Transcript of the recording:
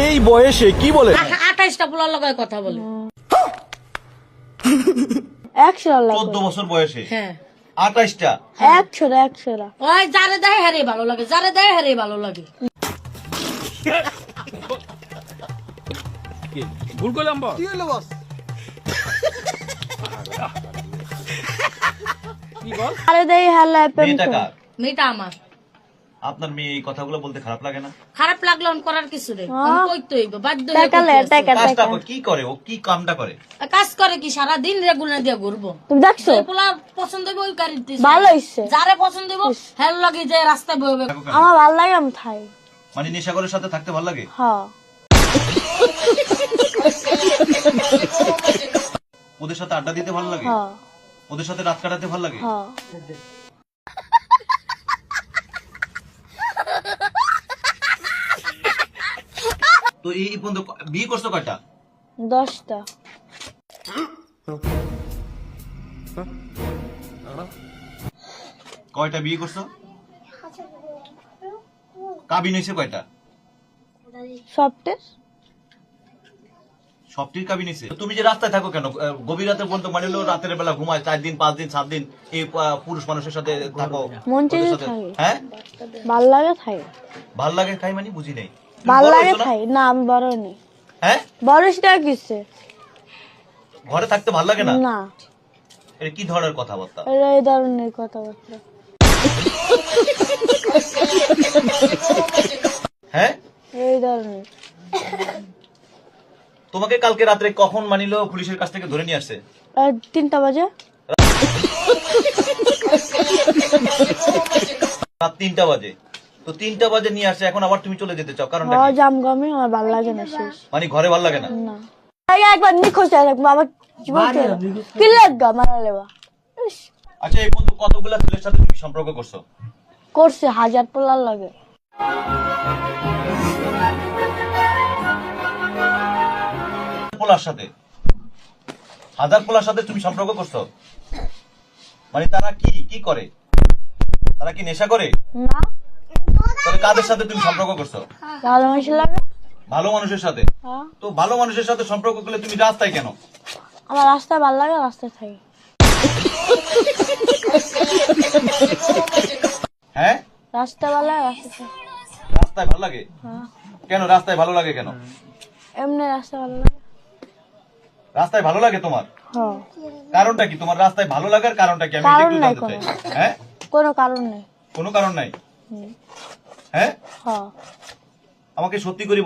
এই বয়সে কি বলে? 28টা পোলার লগে কথা বলে। 14 বছর বয়সে হ্যাঁ 28টা। 100 ওই যারে দেয় হারে ভালো লাগে, যারে দেয় হারে ভালো লাগে। ভুল করলাম বস। কি হলো বস? কি বল? আরে দেই হালা প্রেম মেয়েটা কার? মেয়েটা আমার। আপনার মেয়ে এই কথাগুলো বলতে খারাপ লাগে না? খারাপ লাগলো করার কিছু রে, কইতে হইব, বাধ্য হয়ে টাকা লে করতে টাকা আছে। কাজটা টাকা কি করে? ও কি কামটা করে? কাজ করে কি সারা দিন রেগুলার দিয়ে ঘুরবো। তুমি দেখছো যে পোলা পছন্দ হইব ওই গাড়িতে ভালো হইছে যারে পছন্দ হইব হেল লাগে যে রাস্তায় বইবে। আমার ভালো লাগে আমি থাই মানে নেশাখোরের সাথে থাকতে ভালো লাগে? হ্যাঁ ওদের সাথে আড্ডা দিতে ভালো লাগে? হ্যাঁ ওদের সাথে রাত কাটাতে ভালো লাগে? হ্যাঁ তো এই পর্যন্ত বিয়ে করছো কয়টা? 10টা কয়টা বিয়ে করছো? কাবিন হয়েছে কয়টা? সফটের সবটির কাবিন হয়েছে। তুমি যে রাস্তায় থাকো কেন? গভীর রাতে পর্যন্ত মানে হলো রাতের বেলা ঘুমায় 4 দিন 5 দিন 7 দিন এই পুরুষ মানুষের সাথে থাকো? মন ওদের চেয়ে সাথে- থাকে হ্যাঁ ভাল লাগে থাই ভাল লাগে খাই মানে বুঝি নাই। তুমি ভাল বড় লাগে হইছো না? থাই না আমি বড় নেই হ্যাঁ বড় সেটা কিসে ঘরে থাকতে ভাল লাগে না? না এটা কি ধরনের কথাবার্তা? এটা এই ধরনের কথাবার্তা হ্যাঁ এই ধরনের তোমাকে কালকে রাত্রে কখন মানিলো পুলিশের কাছ থেকে ধরে নিয়ে আসছে? 3টা বাজে রাত 3টা বাজে। তো 3টা বাজে নিয়ে আসছে, এখন আবার তুমি চলে যেতে চাও, কারণটা হ্যাঁ কি? জাম গমে আমার ভালো লাগে না শেষ মানে ঘরে ভাল লাগে না? না আগে একবার নিখোঁজ হয়ে থাকবো আবার কি বলতে কি লাগা মারা লেবা ইস, আচ্ছা এই পর্যন্ত কতগুলা ছেলের সাথে তুমি সম্পর্ক করছো? করছে 1000 পোলার লাগে পোলার সাথে 1000 পোলার সাথে তুমি সম্পর্ক করছো? মানে তারা কি কি করে? তারা কি নেশা করে? না তাহলে কাদের সাথে তুমি সম্পর্ক করছো? ভালো মানুষ লাগে ভালো মানুষের সাথে। হ্যাঁ তো ভালো মানুষের সাথে সম্পর্ক করলে তুমি রাস্তায় কেন? আমার রাস্তায় ভালো লাগে রাস্তায় থাকি হ্যাঁ রাস্তা ভালো লাগে রাস্তায় থাকি রাস্তায় ভালো লাগে? হ্যাঁ কেন রাস্তায় ভালো লাগে কেন? এমনি রাস্তা ভালো লাগে রাস্তায় ভালো লাগে তোমার? হ্যাঁ কারণটা কি? তোমার রাস্তায় ভালো লাগার কারণটা কি? আমি কারণ একটু নাই জানতে চাই। কোনো। হ্যাঁ কোনো কারণ নেই কোনো কারণ নাই? হুম, হ্যাঁ হ্যাঁ আমাকে সত্যি করে